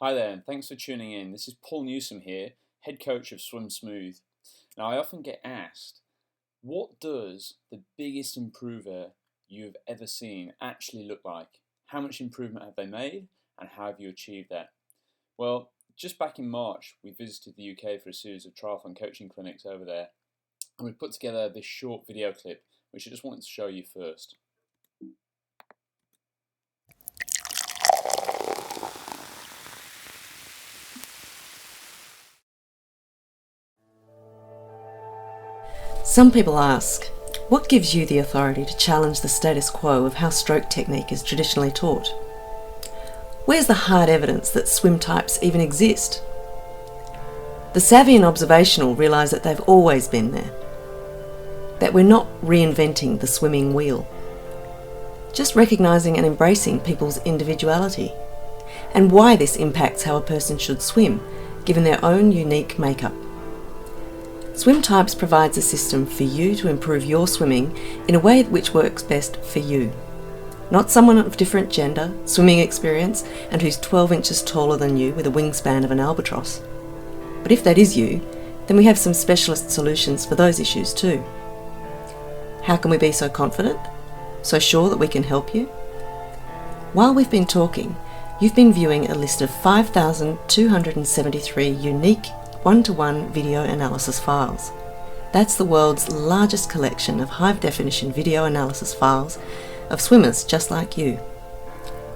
Hi there, and thanks for tuning in. This is Paul Newsome here, head coach of Swim Smooth. Now, I often get asked, what does the biggest improver you've ever seen actually look like? How much improvement have they made, and how have you achieved that? Well, just back in March, we visited the UK for a series of triathlon coaching clinics over there, and we put together this short video clip, which I just wanted to show you first. Some people ask, what gives you the authority to challenge the status quo of how stroke technique is traditionally taught? Where's the hard evidence that swim types even exist? The savvy and observational realise that they've always been there, that we're not reinventing the swimming wheel, just recognising and embracing people's individuality, and why this impacts how a person should swim, given their own unique makeup. Swim Types provides a system for you to improve your swimming in a way which works best for you. Not someone of different gender, swimming experience, and who's 12 inches taller than you with a wingspan of an albatross. But if that is you, then we have some specialist solutions for those issues too. How can we be so confident? So sure that we can help you? While we've been talking, you've been viewing a list of 5,273 unique one-to-one video analysis files. That's the world's largest collection of high-definition video analysis files of swimmers just like you,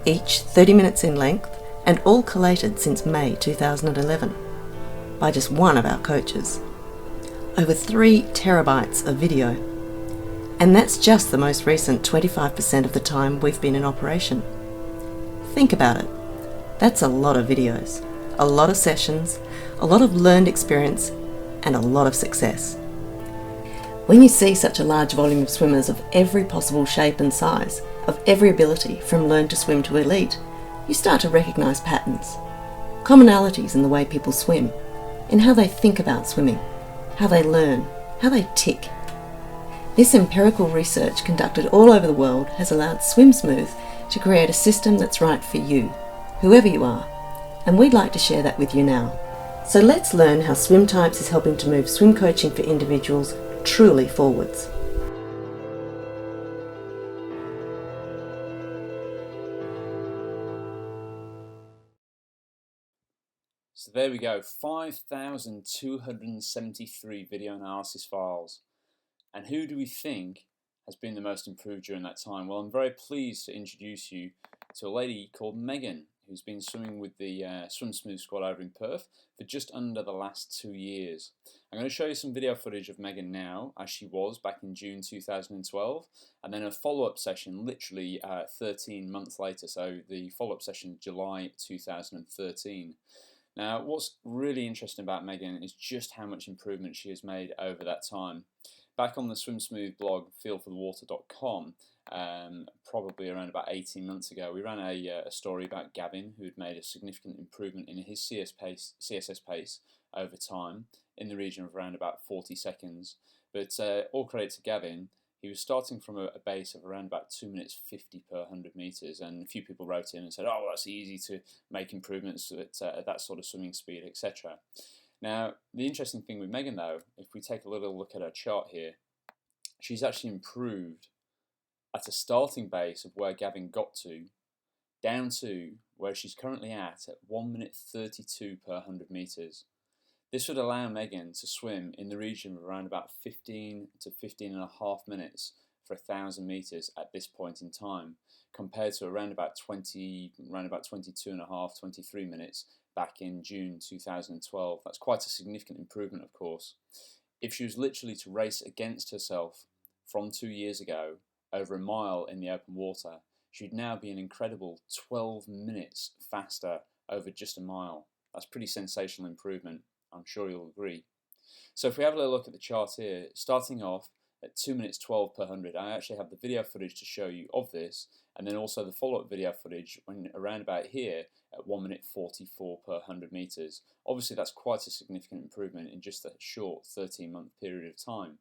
each 30 minutes in length and all collated since May 2011 by just one of our coaches. Over 3 terabytes of video, and that's just the most recent 25% of the time we've been in operation. Think about it. That's a lot of videos, a lot of sessions, a lot of learned experience, and a lot of success. When you see such a large volume of swimmers of every possible shape and size, of every ability from learn to swim to elite, you start to recognise patterns, commonalities in the way people swim, in how they think about swimming, how they learn, how they tick. This empirical research conducted all over the world has allowed Swim Smooth to create a system that's right for you, whoever you are, and we'd like to share that with you now. So let's learn how Swim Types is helping to move swim coaching for individuals truly forwards. So there we go, 5,273 video analysis files. And who do we think has been the most improved during that time? Well, I'm very pleased to introduce you to a lady called Megan, who's been swimming with the Swim Smooth squad over in Perth for just under the last 2 years. I'm going to show you some video footage of Megan now, as she was back in June 2012, and then a follow-up session literally 13 months later, so the follow-up session July 2013. Now, what's really interesting about Megan is just how much improvement she has made over that time. Back on the Swim Smooth blog, feelforthewater.com, probably around about 18 months ago, we ran a story about Gavin, who had made a significant improvement in his CSS pace over time, in the region of around about 40 seconds. But all credit to Gavin, he was starting from a base of around about 2 minutes 50 per 100 metres, and a few people wrote in and said, oh, that's easy to make improvements at that sort of swimming speed, etc. Now, the interesting thing with Megan, though, if we take a little look at her chart here, she's actually improved at a starting base of where Gavin got to, down to where she's currently at 1 minute 32 per 100 metres. This would allow Megan to swim in the region of around about 15 to 15 and a half minutes for 1,000 metres at this point in time, compared to around about 22 and a half, 23 minutes back in June 2012. That's quite a significant improvement, of course. If she was literally to race against herself from 2 years ago over a mile in the open water, she'd now be an incredible 12 minutes faster over just a mile. That's pretty sensational improvement, I'm sure you'll agree. So if we have a little look at the chart here, starting off at 2 minutes 12 per 100, I actually have the video footage to show you of this, and then also the follow-up video footage when around about here at 1 minute 44 per 100 metres. Obviously that's quite a significant improvement in just a short 13-month period of time.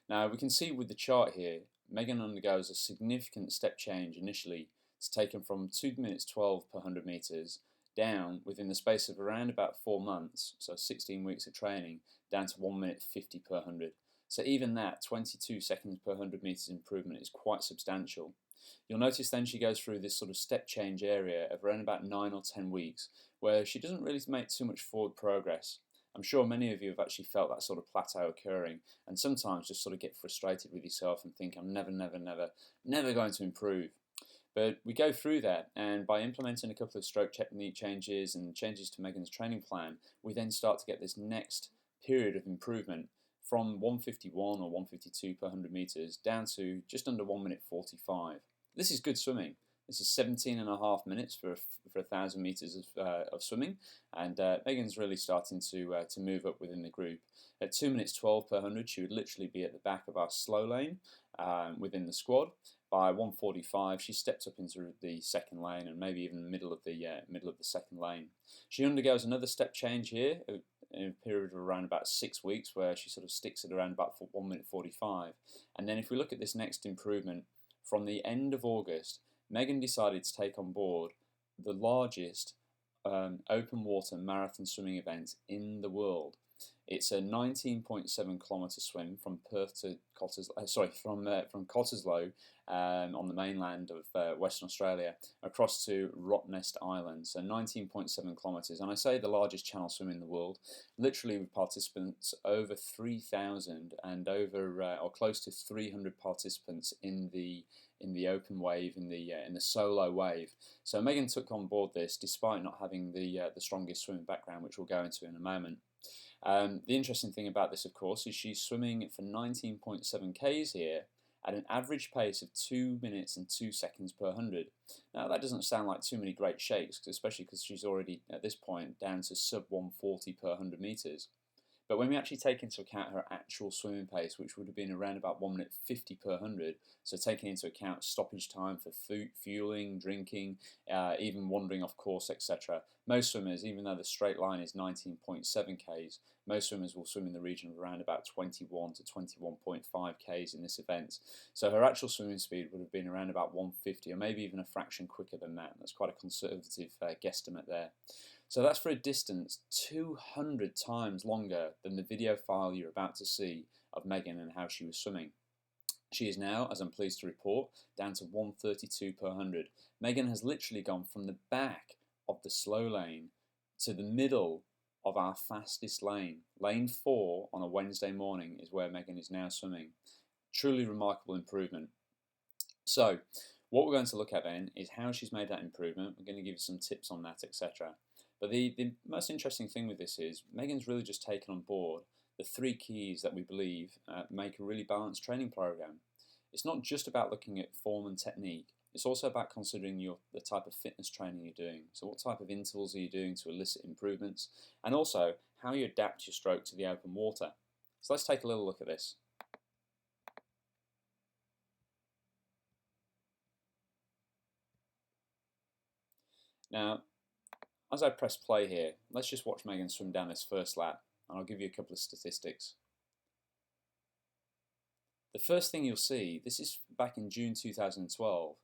Now we can see with the chart here, Megan undergoes a significant step change initially. It's taken from 2 minutes 12 per 100 metres down within the space of around about 4 months, so 16 weeks of training, down to 1 minute 50 per 100. So even that 22 seconds per 100 meters improvement is quite substantial. You'll notice then she goes through this sort of step change area of around about 9 or 10 weeks where she doesn't really make too much forward progress. I'm sure many of you have actually felt that sort of plateau occurring and sometimes just sort of get frustrated with yourself and think I'm never going to improve. But we go through that, and by implementing a couple of stroke technique changes and changes to Megan's training plan, we then start to get this next period of improvement from 151 or 152 per 100 meters down to just under 1 minute 45. This is good swimming. This is 17.5 minutes for 1,000 meters of swimming, and Megan's really starting to move up within the group. At 2 minutes 12 per 100, she would literally be at the back of our slow lane within the squad. By 1:45, she steps up into the second lane and maybe even the middle of the second lane. She undergoes another step change here in a period of around about 6 weeks, where she sort of sticks at around about 1 minute 45. And then if we look at this next improvement, from the end of August, Megan decided to take on board the largest open water marathon swimming event in the world. It's a 19.7 kilometre swim from Perth to from Cottesloe on the mainland of Western Australia across to Rottnest Island. So 19.7 kilometres, and I say the largest channel swim in the world. Literally with participants over 3,000 and over or close to 300 participants in the open wave, in the solo wave. So Megan took on board this despite not having the strongest swimming background, which we'll go into in a moment. The interesting thing about this, of course, is she's swimming for 19.7 Ks here at an average pace of 2 minutes and 2 seconds per 100. Now that doesn't sound like too many great shakes, especially because she's already at this point down to sub 140 per 100 meters. But when we actually take into account her actual swimming pace, which would have been around about 1 minute 50 per 100, so taking into account stoppage time for fueling, drinking, even wandering off course, etc. Most swimmers, even though the straight line is 19.7 Ks, most swimmers will swim in the region of around about 21 to 21.5 Ks in this event. So her actual swimming speed would have been around about 150, or maybe even a fraction quicker than that. That's quite a conservative guesstimate there. So that's for a distance 200 times longer than the video file you're about to see of Megan and how she was swimming. She is now, as I'm pleased to report, down to 132 per 100. Megan has literally gone from the back of the slow lane to the middle of our fastest lane. Lane 4 on a Wednesday morning is where Megan is now swimming. Truly remarkable improvement. So what we're going to look at then is how she's made that improvement. We're going to give you some tips on that, etc. But the most interesting thing with this is Megan's really just taken on board the 3 keys that we believe make a really balanced training program. It's not just about looking at form and technique. It's also about considering the type of fitness training you're doing. So what type of intervals are you doing to elicit improvements, and also how you adapt your stroke to the open water. So let's take a little look at this. Now, as I press play here, let's just watch Megan swim down this first lap, and I'll give you a couple of statistics. The first thing you'll see, this is back in June 2012.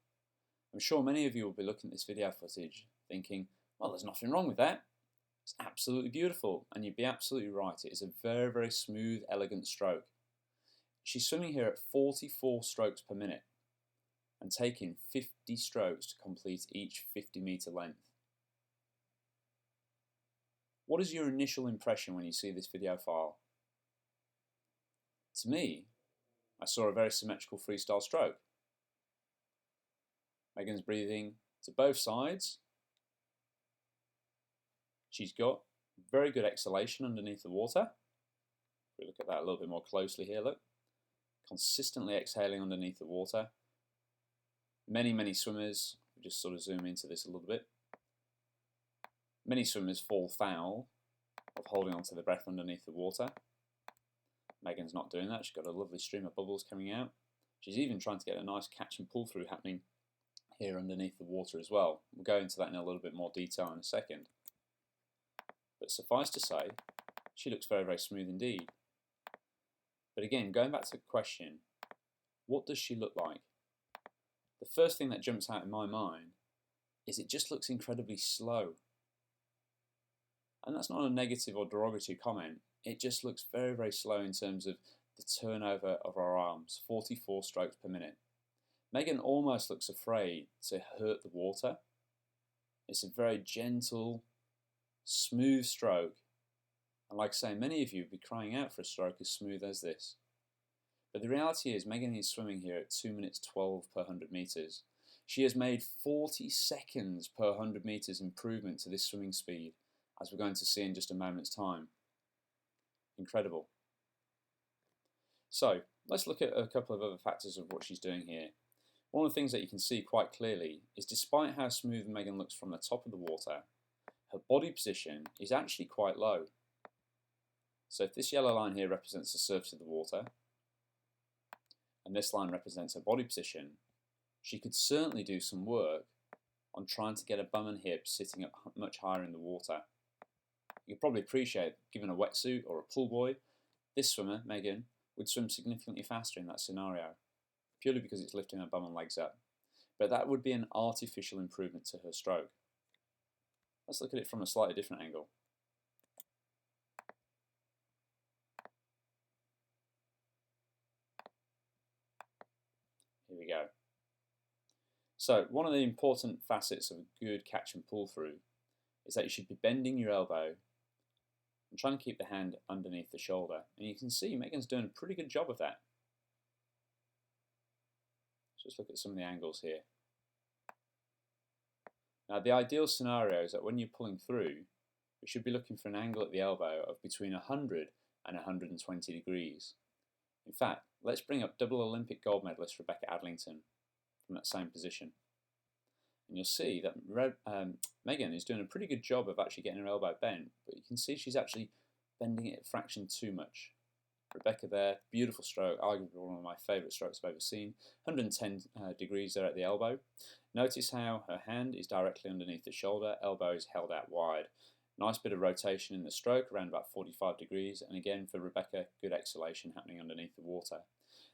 I'm sure many of you will be looking at this video footage thinking, well, there's nothing wrong with that. It's absolutely beautiful, and you'd be absolutely right. It is a very, very smooth, elegant stroke. She's swimming here at 44 strokes per minute and taking 50 strokes to complete each 50-meter length. What is your initial impression when you see this video file? To me, I saw a very symmetrical freestyle stroke. Megan's breathing to both sides. She's got very good exhalation underneath the water. If we look at that a little bit more closely here, look. Consistently exhaling underneath the water. Many swimmers, we just sort of zoom into this a little bit. Many swimmers fall foul of holding onto the breath underneath the water. Megan's not doing that. She's got a lovely stream of bubbles coming out. She's even trying to get a nice catch and pull through happening here underneath the water as well. We'll go into that in a little bit more detail in a second. But suffice to say, she looks very, very smooth indeed. But again, going back to the question, what does she look like? The first thing that jumps out in my mind is it just looks incredibly slow. And that's not a negative or derogatory comment. It just looks very, very slow in terms of the turnover of our arms, 44 strokes per minute. Megan almost looks afraid to hurt the water. It's a very gentle, smooth stroke. And like I say, many of you would be crying out for a stroke as smooth as this. But the reality is Megan is swimming here at 2 minutes 12 per 100 metres. She has made 40 seconds per 100 metres improvement to this swimming speed, as we're going to see in just a moment's time. Incredible. So let's look at a couple of other factors of what she's doing here. One of the things that you can see quite clearly is despite how smooth Megan looks from the top of the water, her body position is actually quite low. So if this yellow line here represents the surface of the water, and this line represents her body position, she could certainly do some work on trying to get her bum and hips sitting up much higher in the water. You can probably appreciate, given a wetsuit or a pool boy, this swimmer, Megan, would swim significantly faster in that scenario, purely because it's lifting her bum and legs up. But that would be an artificial improvement to her stroke. Let's look at it from a slightly different angle. Here we go. So one of the important facets of a good catch and pull through is that you should be bending your elbow and trying to keep the hand underneath the shoulder. And you can see Megan's doing a pretty good job of that. Let's just look at some of the angles here. Now the ideal scenario is that when you're pulling through, we should be looking for an angle at the elbow of between 100 and 120 degrees. In fact, let's bring up double Olympic gold medalist Rebecca Adlington from that same position. And you'll see that Megan is doing a pretty good job of actually getting her elbow bent, but you can see she's actually bending it a fraction too much. Rebecca there, beautiful stroke, arguably one of my favourite strokes I've ever seen. 110 degrees there at the elbow. Notice how her hand is directly underneath the shoulder, elbow is held out wide. Nice bit of rotation in the stroke, around about 45 degrees, and again for Rebecca, good exhalation happening underneath the water.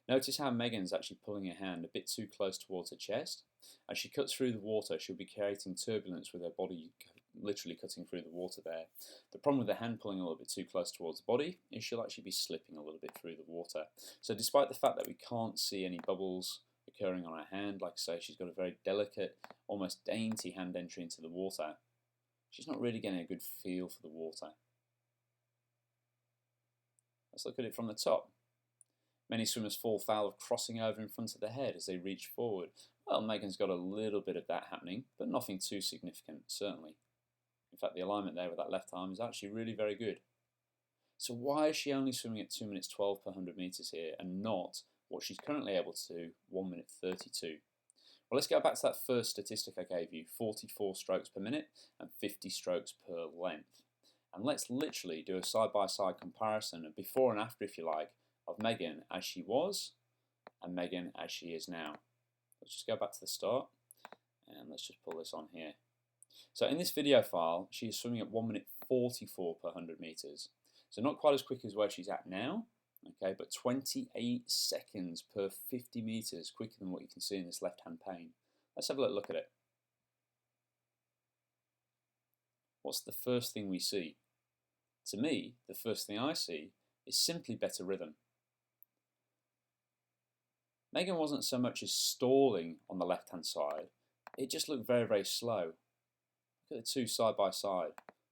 Notice how Megan's actually pulling her hand a bit too close towards her chest. As she cuts through the water, she'll be creating turbulence with her body literally cutting through the water there. The problem with the hand pulling a little bit too close towards the body is she'll actually be slipping a little bit through the water. So despite the fact that we can't see any bubbles occurring on her hand, like I say, she's got a very delicate, almost dainty hand entry into the water. She's not really getting a good feel for the water. Let's look at it from the top. Many swimmers fall foul of crossing over in front of the head as they reach forward. Well, Megan's got a little bit of that happening, but nothing too significant, certainly. In fact, the alignment there with that left arm is actually really very good. So why is she only swimming at 2 minutes 12 per 100 metres here and not what she's currently able to do, 1 minute 32? Well, let's go back to that first statistic I gave you, 44 strokes per minute and 50 strokes per length. And let's literally do a side-by-side comparison of before and after, if you like, of Megan as she was and Megan as she is now. Let's just go back to the start and let's just pull this on here. So in this video file, she is swimming at 1 minute 44 per 100 metres. So not quite as quick as where she's at now, okay, but 28 seconds per 50 metres quicker than what you can see in this left-hand pane. Let's have a little look at it. What's the first thing we see? To me, the first thing I see is simply better rhythm. Megan wasn't so much as stalling on the left-hand side, it just looked very, very slow. Look at the two side by side,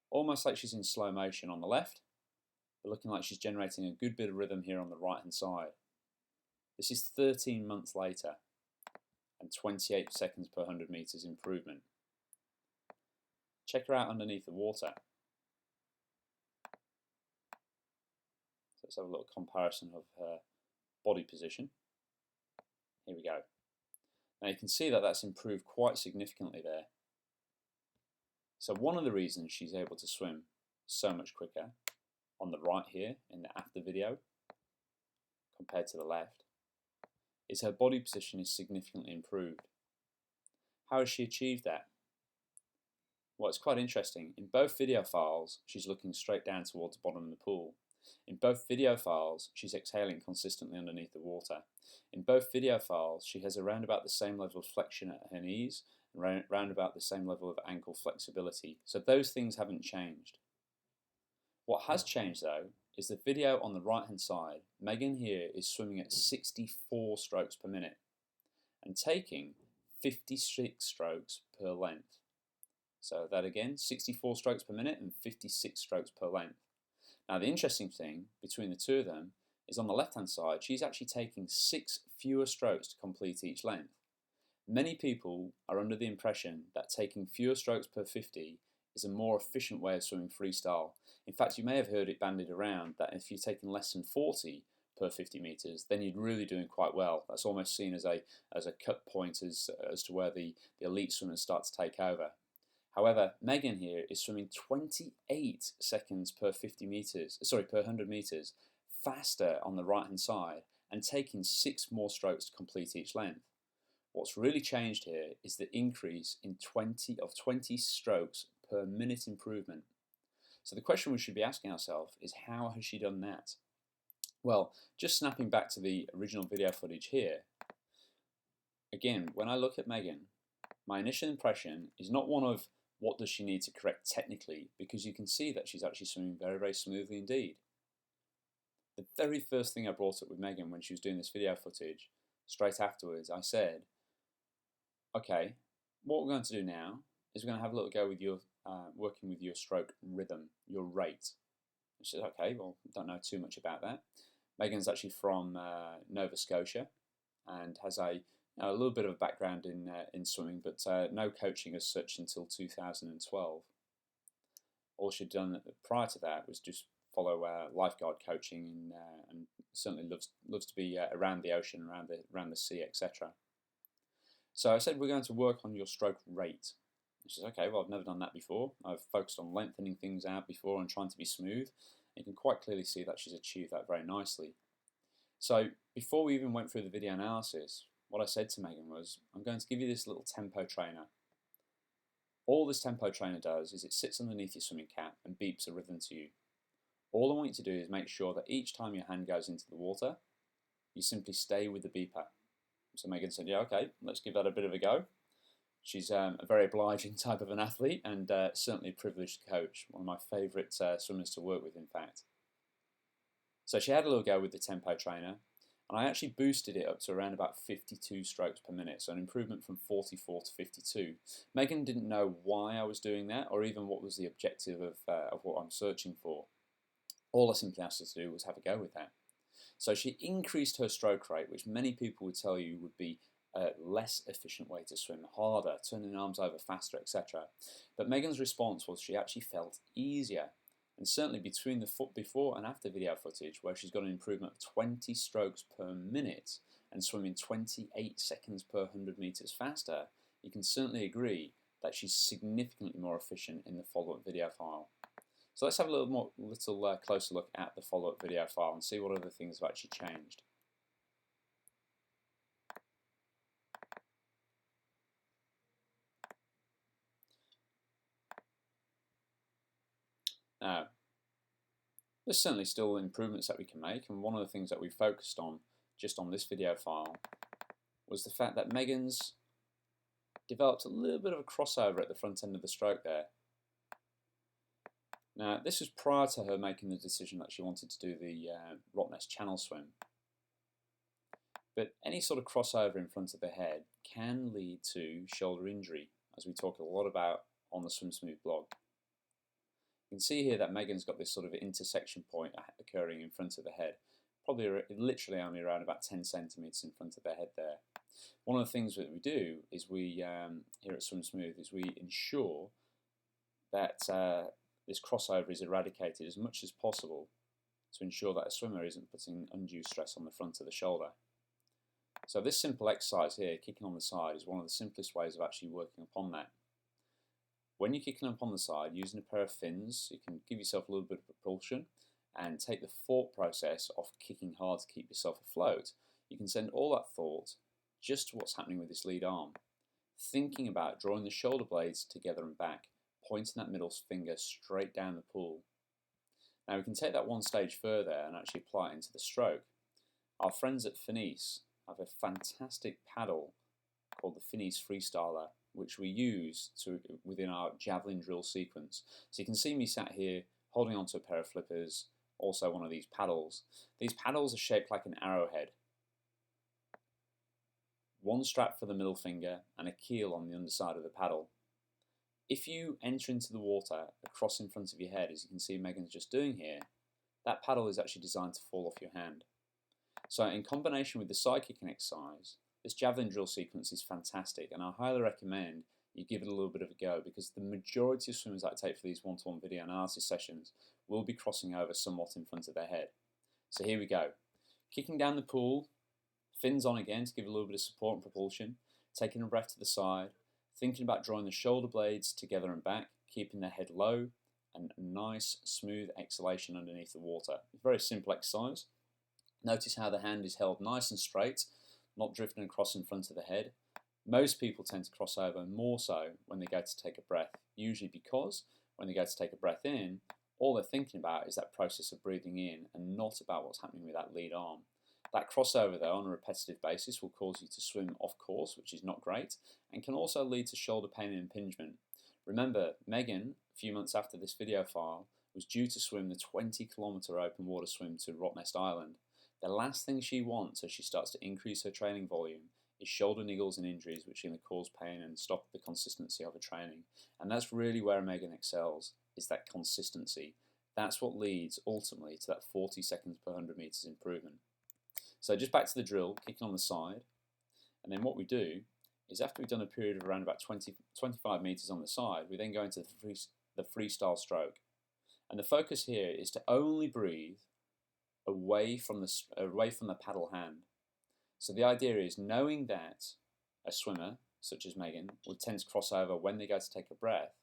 almost like she's in slow motion on the left, but looking like she's generating a good bit of rhythm here on the right-hand side. This is 13 months later and 28 seconds per 100 metres improvement. Check her out underneath the water. So let's have a little comparison of her body position. Here we go. Now you can see that that's improved quite significantly there. So one of the reasons she's able to swim so much quicker on the right here in the after video compared to the left is her body position is significantly improved. How has she achieved that? Well, it's quite interesting. In both video files, she's looking straight down towards the bottom of the pool. In both video files, she's exhaling consistently underneath the water. In both video files, she has around about the same level of flexion at her knees and around about the same level of ankle flexibility. So those things haven't changed. What has changed though is the video on the right hand side. Megan here is swimming at 64 strokes per minute and taking 56 strokes per length. So that again, 64 strokes per minute and 56 strokes per length. Now the interesting thing between the two of them is on the left hand side, she's actually taking 6 fewer strokes to complete each length. Many people are under the impression that taking fewer strokes per 50 is a more efficient way of swimming freestyle. In fact, you may have heard it bandied around that if you're taking less than 40 per 50 meters, then you're really doing quite well. That's almost seen as a cut point as to where the elite swimmers start to take over. However, Megan here is swimming 28 seconds per 100 meters faster on the right hand side and taking 6 more strokes to complete each length. What's really changed here is the increase in 20 strokes per minute improvement. So the question we should be asking ourselves is, how has she done that? Well, just snapping back to the original video footage here, again, when I look at Megan, my initial impression is not one of what does she need to correct technically, because you can see that she's actually swimming very, very smoothly indeed. The very first thing I brought up with Megan when she was doing this video footage, straight afterwards, I said, okay, what we're going to do now is we're going to have a little go with your working with your stroke rhythm, your rate. She said, okay, well, don't know too much about that. Megan's actually from Nova Scotia and has a little bit of a background in swimming, but no coaching as such until 2012. All she'd done prior to that was just follow lifeguard coaching, and certainly loves to be around the ocean, around the sea, etc. So I said, we're going to work on your stroke rate. She says, okay, well, I've never done that before. I've focused on lengthening things out before and trying to be smooth. And you can quite clearly see that she's achieved that very nicely. So before we even went through the video analysis, what I said to Megan was, I'm going to give you this little tempo trainer. All this tempo trainer does is it sits underneath your swimming cap and beeps a rhythm to you. All I want you to do is make sure that each time your hand goes into the water, you simply stay with the beeper. So Megan said, yeah, okay, let's give that a bit of a go. She's a very obliging type of an athlete and certainly a privileged coach, one of my favourite swimmers to work with, in fact. So she had a little go with the tempo trainer, and I actually boosted it up to around about 52 strokes per minute, so an improvement from 44 to 52. Megan didn't know why I was doing that, or even what was the objective of what I'm searching for. All I simply asked her to do was have a go with that. So she increased her stroke rate, which many people would tell you would be a less efficient way to swim, harder, turning arms over faster, etc. But Megan's response was she actually felt easier. And certainly between the before and after video footage, where she's got an improvement of 20 strokes per minute and swimming 28 seconds per 100 meters faster, you can certainly agree that she's significantly more efficient in the follow-up video file. So let's have a little closer look at the follow-up video file and see what other things have actually changed. Now, there's certainly still improvements that we can make, and one of the things that we focused on just on this video file was the fact that Megan's developed a little bit of a crossover at the front end of the stroke there. Now, this was prior to her making the decision that she wanted to do the Rottnest Channel Swim. But any sort of crossover in front of the head can lead to shoulder injury, as we talk a lot about on the Swim Smooth blog. You can see here that Megan's got this sort of intersection point occurring in front of the head, probably literally only around about 10 centimetres in front of the head there. One of the things that we do is we, here at Swim Smooth, is we ensure that this crossover is eradicated as much as possible to ensure that a swimmer isn't putting undue stress on the front of the shoulder. So this simple exercise here, kicking on the side, is one of the simplest ways of actually working upon that. When you're kicking up on the side, using a pair of fins, you can give yourself a little bit of propulsion and take the thought process of kicking hard to keep yourself afloat. You can send all that thought just to what's happening with this lead arm, thinking about drawing the shoulder blades together and back, pointing that middle finger straight down the pool. Now we can take that one stage further and actually apply it into the stroke. Our friends at Finis have a fantastic paddle called the Finis Freestyler, which we use within our javelin drill sequence. So you can see me sat here holding onto a pair of flippers, also one of these paddles. These paddles are shaped like an arrowhead. One strap for the middle finger and a keel on the underside of the paddle. If you enter into the water across in front of your head, as you can see Megan's just doing here, that paddle is actually designed to fall off your hand. So in combination with the side kicking exercise, this javelin drill sequence is fantastic, and I highly recommend you give it a little bit of a go, because the majority of swimmers that I take for these one-to-one video analysis sessions will be crossing over somewhat in front of their head. So here we go. Kicking down the pool, fins on again to give a little bit of support and propulsion, taking a breath to the side, thinking about drawing the shoulder blades together and back, keeping the head low, and a nice smooth exhalation underneath the water. Very simple exercise. Notice how the hand is held nice and straight, not drifting across in front of the head. Most people tend to cross over more so when they go to take a breath, usually because when they go to take a breath in, all they're thinking about is that process of breathing in and not about what's happening with that lead arm. That crossover though on a repetitive basis will cause you to swim off course, which is not great, and can also lead to shoulder pain and impingement. Remember, Megan, a few months after this video file, was due to swim the 20-kilometre open water swim to Rottnest Island. The last thing she wants as she starts to increase her training volume is shoulder niggles and injuries, which are going to cause pain and stop the consistency of her training. And that's really where Megan excels, is that consistency. That's what leads ultimately to that 40 seconds per 100 metres improvement. So just back to the drill, kicking on the side, and then what we do is after we've done a period of around about 25 metres on the side, we then go into the freestyle stroke. And the focus here is to only breathe away from the paddle hand. So the idea is knowing that a swimmer, such as Megan, would tend to cross over when they go to take a breath,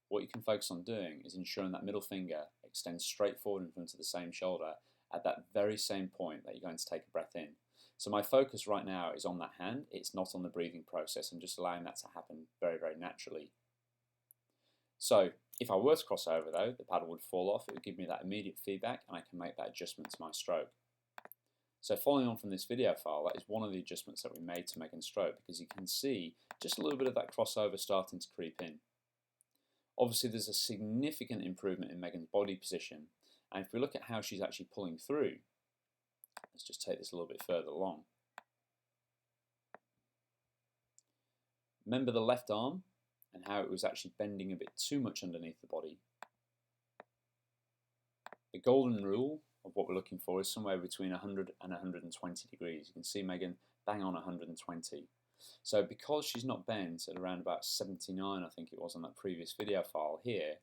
what you can focus on doing is ensuring that middle finger extends straight forward in front of the same shoulder at that very same point that you're going to take a breath in. So my focus right now is on that hand, it's not on the breathing process. I'm just allowing that to happen very, very naturally. So if I were to cross over though, the paddle would fall off, it would give me that immediate feedback and I can make that adjustment to my stroke. So following on from this video file, that is one of the adjustments that we made to Megan's stroke, because you can see just a little bit of that crossover starting to creep in. Obviously there's a significant improvement in Megan's body position, and if we look at how she's actually pulling through, let's just take this a little bit further along. Remember the left arm and how it was actually bending a bit too much underneath the body. The golden rule of what we're looking for is somewhere between 100 and 120 degrees. You can see Megan bang on 120. So because she's not bent at around about 79, I think it was on that previous video file here,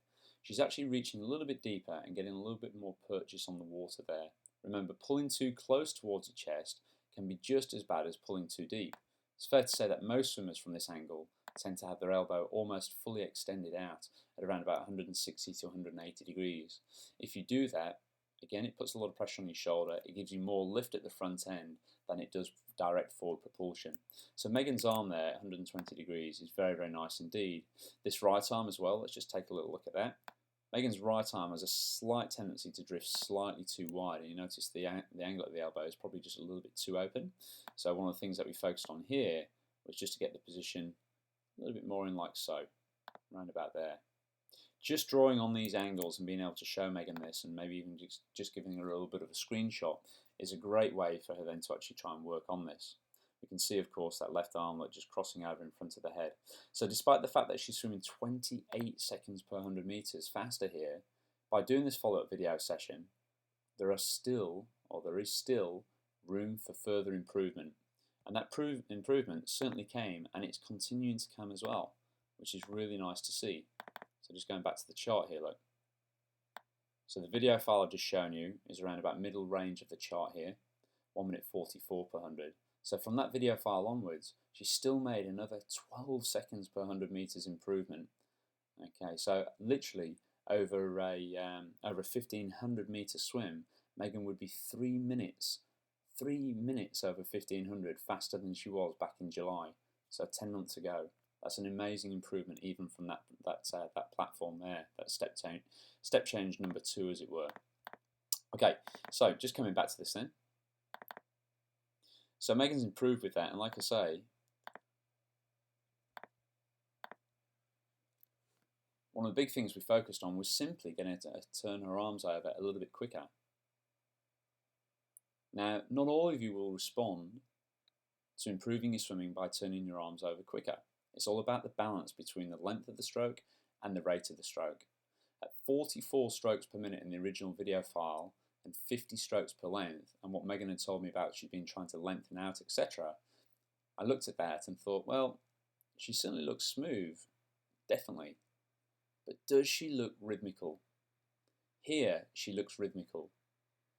she's actually reaching a little bit deeper and getting a little bit more purchase on the water there. Remember, pulling too close towards the chest can be just as bad as pulling too deep. It's fair to say that most swimmers from this angle tend to have their elbow almost fully extended out at around about 160 to 180 degrees. If you do that, again, it puts a lot of pressure on your shoulder. It gives you more lift at the front end than it does direct forward propulsion. So Megan's arm there, 120 degrees, is very, very nice indeed. This right arm as well, let's just take a little look at that. Megan's right arm has a slight tendency to drift slightly too wide, and you notice the angle of the elbow is probably just a little bit too open. So one of the things that we focused on here was just to get the position a little bit more in like so, around about there. Just drawing on these angles and being able to show Megan this, and maybe even just giving her a little bit of a screenshot, is a great way for her then to actually try and work on this. We can see, of course, that left armlet just crossing over in front of the head. So despite the fact that she's swimming 28 seconds per 100 metres faster here, by doing this follow-up video session, there is still room for further improvement. And that improvement certainly came, and it's continuing to come as well, which is really nice to see. So just going back to the chart here, look. So the video file I've just shown you is around about middle range of the chart here, 1 minute 44 per 100. So from that video file onwards, she still made another 12 seconds per 100 metres improvement. Okay, so literally over a 1500 metre swim, Megan would be 3 minutes over 1500 faster than she was back in July, so 10 months ago. That's an amazing improvement even from that platform there, that step change number 2 as it were. Okay, so just coming back to this then. So Megan's improved with that, and like I say, one of the big things we focused on was simply getting her to turn her arms over a little bit quicker. Now, not all of you will respond to improving your swimming by turning your arms over quicker. It's all about the balance between the length of the stroke and the rate of the stroke. At 44 strokes per minute in the original video file and 50 strokes per length, and what Megan had told me about she'd been trying to lengthen out, etc., I looked at that and thought, well, she certainly looks smooth, definitely. But does she look rhythmical? Here, she looks rhythmical.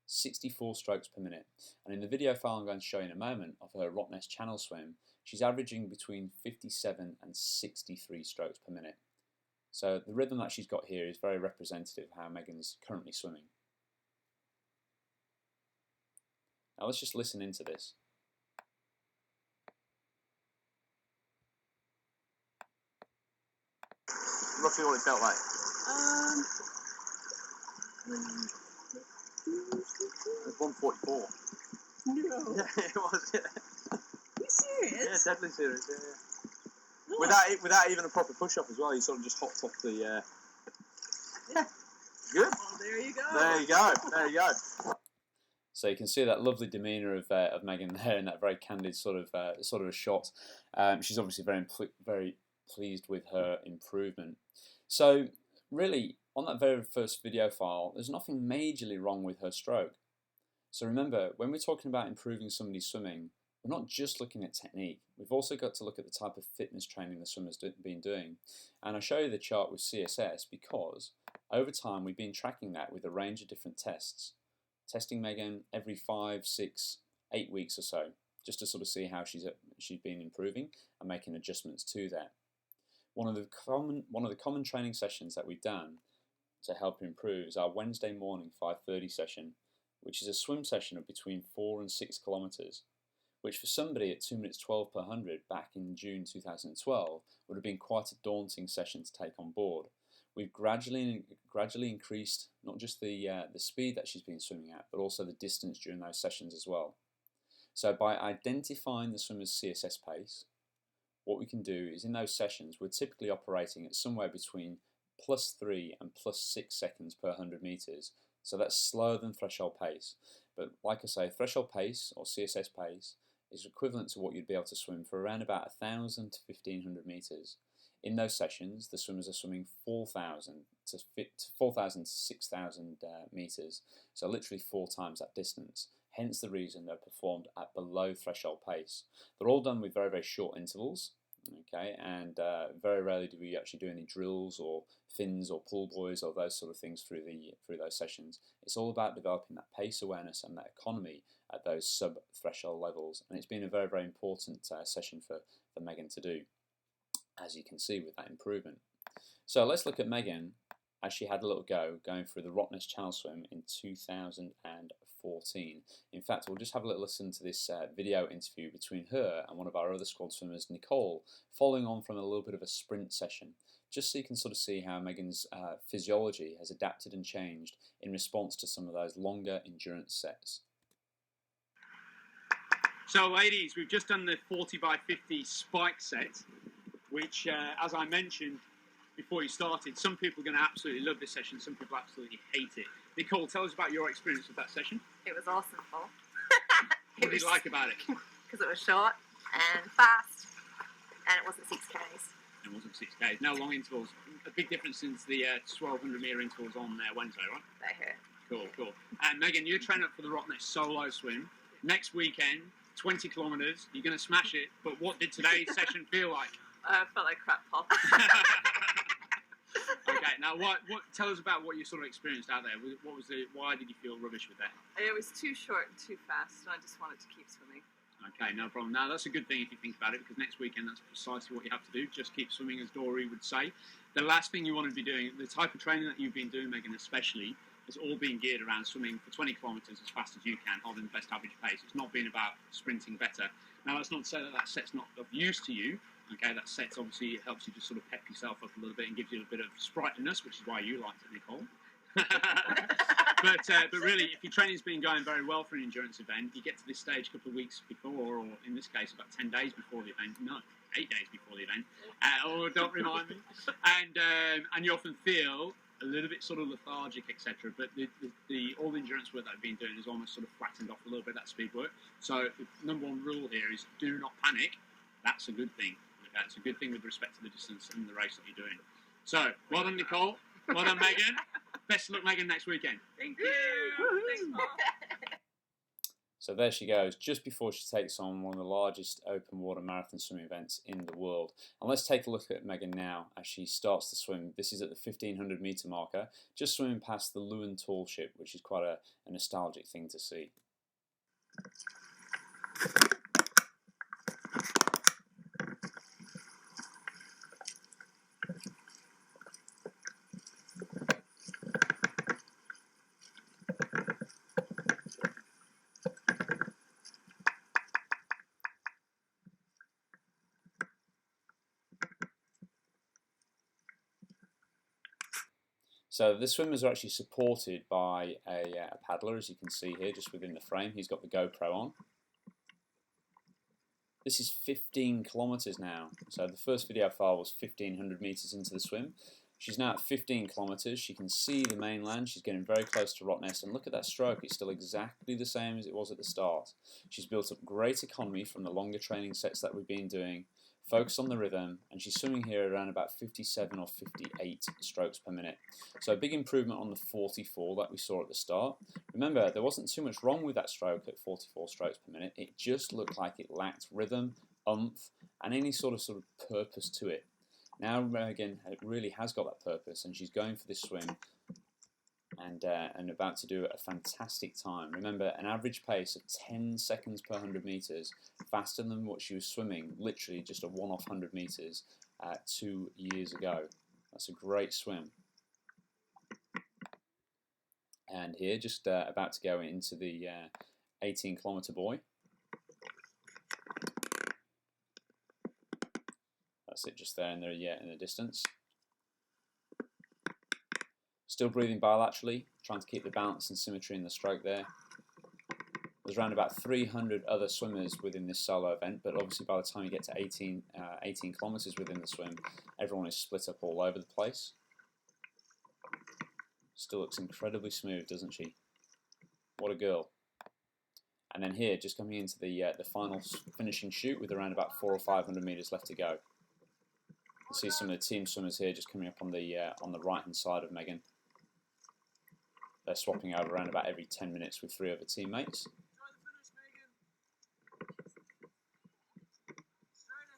64 strokes per minute. And in the video file I'm going to show you in a moment of her Rottnest Channel Swim, she's averaging between 57 and 63 strokes per minute. So the rhythm that she's got here is very representative of how Megan's currently swimming. Now let's just listen into this. Roughly what it felt like. It was 144. No. Yeah, it was. Yeah. Are you serious? Yeah, deadly serious. Yeah, yeah. Oh. Without even a proper push-up as well. You sort of just hopped off the. Yeah. Good. Oh, there you go. There you go. There you go. So you can see that lovely demeanour of Megan there in that very candid sort of a shot. She's obviously very pleased with her improvement. So really, on that very first video file, there's nothing majorly wrong with her stroke. So remember, when we're talking about improving somebody's swimming, we're not just looking at technique. We've also got to look at the type of fitness training the swimmer's been doing. And I'll show you the chart with CSS because over time we've been tracking that with a range of different tests. Testing Megan every 5, 6, 8 weeks or so, just to sort of see how she's been improving and making adjustments to that. One of the common training sessions that we've done to help improve is our Wednesday morning 5:30 session, which is a swim session of between 4 and 6 kilometres, which for somebody at 2 minutes 12 per 100 back in June 2012 would have been quite a daunting session to take on board. We've gradually increased not just the speed that she's been swimming at, but also the distance during those sessions as well. So by identifying the swimmer's CSS pace, what we can do is in those sessions we're typically operating at somewhere between +3 and +6 seconds per 100 metres. So that's slower than threshold pace. But like I say, threshold pace or CSS pace is equivalent to what you'd be able to swim for around about 1,000 to 1,500 metres. In those sessions, the swimmers are swimming 4,000 to 6,000 metres, so literally 4 times that distance. Hence the reason they're performed at below threshold pace. They're all done with very, very short intervals, okay, and very rarely do we actually do any drills or fins or pull buoys or those sort of things through those sessions. It's all about developing that pace awareness and that economy at those sub-threshold levels, and it's been a very, very important session for Megan to do, as you can see with that improvement. So let's look at Megan as she had a little go going through the Rottnest Channel Swim in 2014. In fact, we'll just have a little listen to this video interview between her and one of our other squad swimmers, Nicole, following on from a little bit of a sprint session, just so you can sort of see how Megan's physiology has adapted and changed in response to some of those longer endurance sets. So ladies, we've just done the 40 by 50 spike set, which, as I mentioned before you started, some people are going to absolutely love this session, some people absolutely hate it. Nicole, tell us about your experience with that session. It was awesome, Paul. What did you like about it? Because it was short and fast, and it wasn't 6Ks. It wasn't 6Ks, no long intervals. A big difference since the 1,200 metre intervals on Wednesday, right? They hurt. Cool, cool. And Megan, you're training up for the Rottnest solo swim. Next weekend, 20 kilometres, you're going to smash it, but what did today's session feel like? I felt like crap, Paul. Okay, now tell us about what you sort of experienced out there. Why did you feel rubbish with that? It was too short and too fast, and I just wanted to keep swimming. Okay, no problem. Now, that's a good thing if you think about it, because next weekend that's precisely what you have to do. Just keep swimming, as Dory would say. The last thing you want to be doing, the type of training that you've been doing, Megan, especially, has all been geared around swimming for 20 kilometres as fast as you can, holding the best average pace. It's not been about sprinting better. Now, that's not to say that set's not of use to you. Okay, that set obviously helps you just sort of pep yourself up a little bit and gives you a bit of sprightliness, which is why you liked it, Nicole. But really, if your training's been going very well for an endurance event, you get to this stage a couple of weeks before, or in this case, about 10 days before the event, no, 8 days before the event, or don't remind me, and you often feel a little bit sort of lethargic, etc. But all the endurance work that I've been doing has almost sort of flattened off a little bit, that speed work. So the number one rule here is do not panic. That's a good thing. That's a good thing with respect to the distance and the race that you're doing. So, well done, Nicole. Well done, Megan. Best of luck, Megan, next weekend. Thank you. Thanks, Mom. So there she goes, just before she takes on one of the largest open water marathon swimming events in the world. And let's take a look at Megan now as she starts to swim. This is at the 1500 metre marker, just swimming past the Lewin tall ship, which is quite a nostalgic thing to see. So the swimmers are actually supported by a paddler, as you can see here, just within the frame. He's got the GoPro on. This is 15 kilometres now. So the first video file was 1500 metres into the swim. She's now at 15 kilometres. She can see the mainland. She's getting very close to Rottnest. And look at that stroke. It's still exactly the same as it was at the start. She's built up great economy from the longer training sets that we've been doing. Focus on the rhythm, and she's swimming here around about 57 or 58 strokes per minute. So a big improvement on the 44 that we saw at the start. Remember, there wasn't too much wrong with that stroke at 44 strokes per minute. It just looked like it lacked rhythm, oomph, and any sort of purpose to it. Now Megan really has got that purpose, and she's going for this swim and about to do a fantastic time. Remember, an average pace of 10 seconds per 100 metres, faster than what she was swimming, literally just a one-off 100 metres 2 years ago. That's a great swim. And here, just about to go into the 18-kilometre buoy. That's it, just there in the distance. Still breathing bilaterally, trying to keep the balance and symmetry in the stroke there. There's around about 300 other swimmers within this solo event, but obviously by the time you get to 18 kilometres within the swim, everyone is split up all over the place. Still looks incredibly smooth, doesn't she? What a girl. And then here, just coming into the final finishing shoot with around about 400 or 500 metres left to go. You see some of the team swimmers here just coming up on the right-hand side of Megan. They're swapping over around about every 10 minutes with 3 other teammates.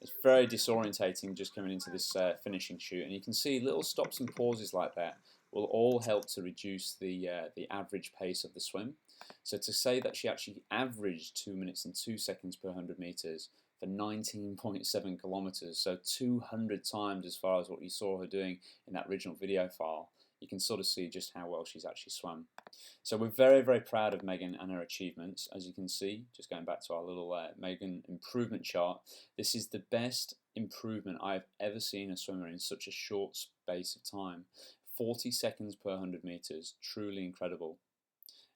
It's very disorientating just coming into this finishing shoot, and you can see little stops and pauses like that will all help to reduce the average pace of the swim. So to say that she actually averaged 2 minutes and 2 seconds per 100 metres for 19.7 kilometres, so 200 times as far as what you saw her doing in that original video file, you can sort of see just how well she's actually swum. So we're very, very proud of Megan and her achievements. As you can see, just going back to our little Megan improvement chart, this is the best improvement I've ever seen a swimmer in such a short space of time. 40 seconds per 100 metres, truly incredible.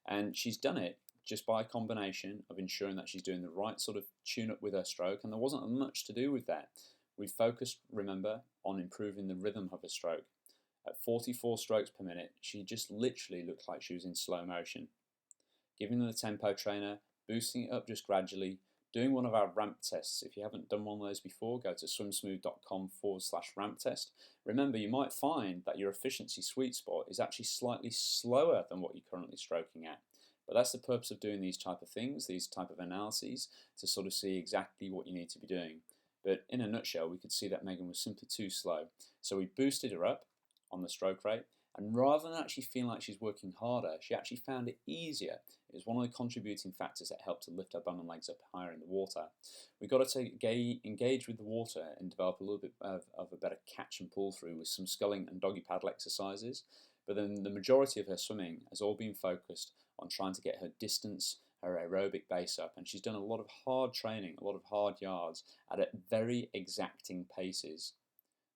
And she's done it just by a combination of ensuring that she's doing the right sort of tune-up with her stroke, and there wasn't much to do with that. We focused, remember, on improving the rhythm of her stroke. At 44 strokes per minute, she just literally looked like she was in slow motion. Giving her the tempo trainer, boosting it up just gradually, doing one of our ramp tests. If you haven't done one of those before, go to swimsmooth.com/ramp test. Remember, you might find that your efficiency sweet spot is actually slightly slower than what you're currently stroking at. But that's the purpose of doing these type of things, these type of analyses, to sort of see exactly what you need to be doing. But in a nutshell, we could see that Megan was simply too slow. So we boosted her up on the stroke rate, and rather than actually feeling like she's working harder, she actually found it easier. It was one of the contributing factors that helped to lift her bum and legs up higher in the water. We've got to engage with the water and develop a little bit of a better catch and pull through with some sculling and doggy paddle exercises. But then the majority of her swimming has all been focused on trying to get her distance, her aerobic base up, and she's done a lot of hard training, a lot of hard yards at very exacting paces.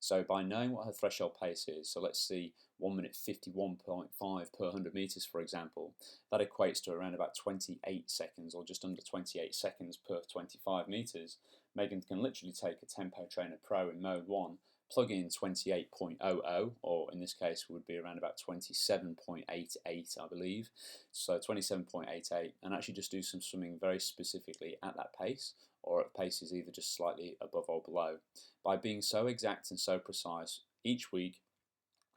So by knowing what her threshold pace is, so let's see 1 minute 51.5 per 100 metres, for example, that equates to around about 28 seconds or just under 28 seconds per 25 metres. Megan can literally take a Tempo Trainer Pro in mode 1, plug in 28.00, or in this case would be around about 27.88, I believe. So 27.88, and actually just do some swimming very specifically at that pace, or at paces either just slightly above or below. By being so exact and so precise each week,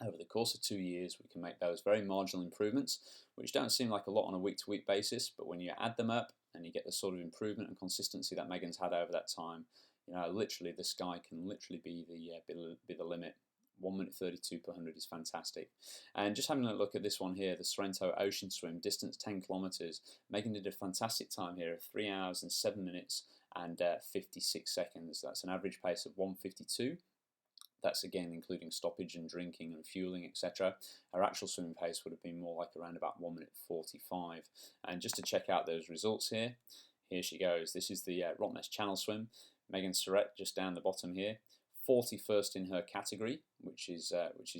over the course of 2 years, we can make those very marginal improvements, which don't seem like a lot on a week-to-week basis, but when you add them up and you get the sort of improvement and consistency that Megan's had over that time, you know, literally the sky can literally be the limit. 1 minute 32 per 100 is fantastic. And just having a look at this one here, the Sorrento Ocean Swim, distance 10 kilometers. Megan did a fantastic time here of 3 hours and 7 minutes and 56 seconds. That's an average pace of 1:52. That's again including stoppage and drinking and fueling, etc. Her actual swimming pace would have been more like around about 1 minute 45. And just to check out those results here, here she goes. This is the Rottnest Channel Swim. Megan Surrette just down the bottom here. 41st in her category, which is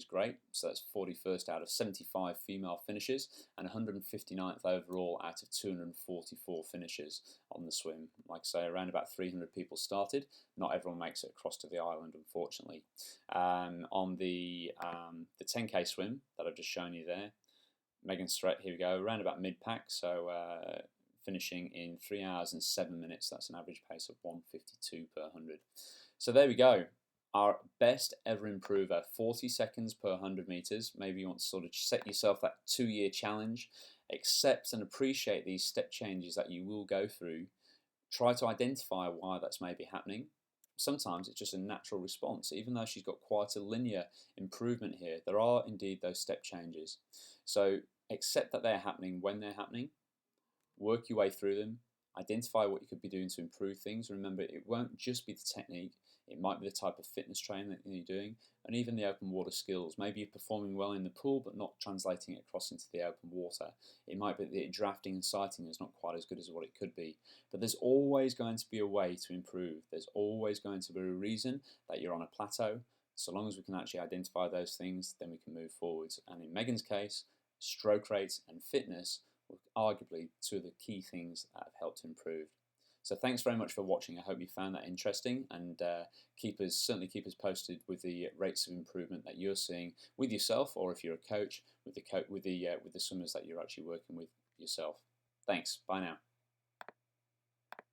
great. So that's 41st out of 75 female finishers and 159th overall out of 244 finishers on the swim. Like I say, around about 300 people started. Not everyone makes it across to the island, unfortunately. On the 10K swim that I've just shown you there, Megan Surrette, here we go, around about mid-pack, so finishing in 3 hours and 7 minutes. That's an average pace of 1:52 per 100. So there we go. Our best ever improver, 40 seconds per 100 meters. Maybe you want to sort of set yourself that 2-year challenge. Accept and appreciate these step changes that you will go through. Try to identify why that's maybe happening. Sometimes it's just a natural response. Even though she's got quite a linear improvement here, there are indeed those step changes. So accept that they're happening when they're happening. Work your way through them. Identify what you could be doing to improve things. Remember, it won't just be the technique. It might be the type of fitness training that you're doing, and even the open water skills. Maybe you're performing well in the pool, but not translating it across into the open water. It might be that drafting and sighting is not quite as good as what it could be. But there's always going to be a way to improve. There's always going to be a reason that you're on a plateau. So long as we can actually identify those things, then we can move forwards. And in Megan's case, stroke rates and fitness were arguably two of the key things that have helped to improve. So thanks very much for watching. I hope you found that interesting, and certainly keep us posted with the rates of improvement that you're seeing with yourself, or if you're a coach, with the swimmers that you're actually working with yourself. Thanks. Bye now.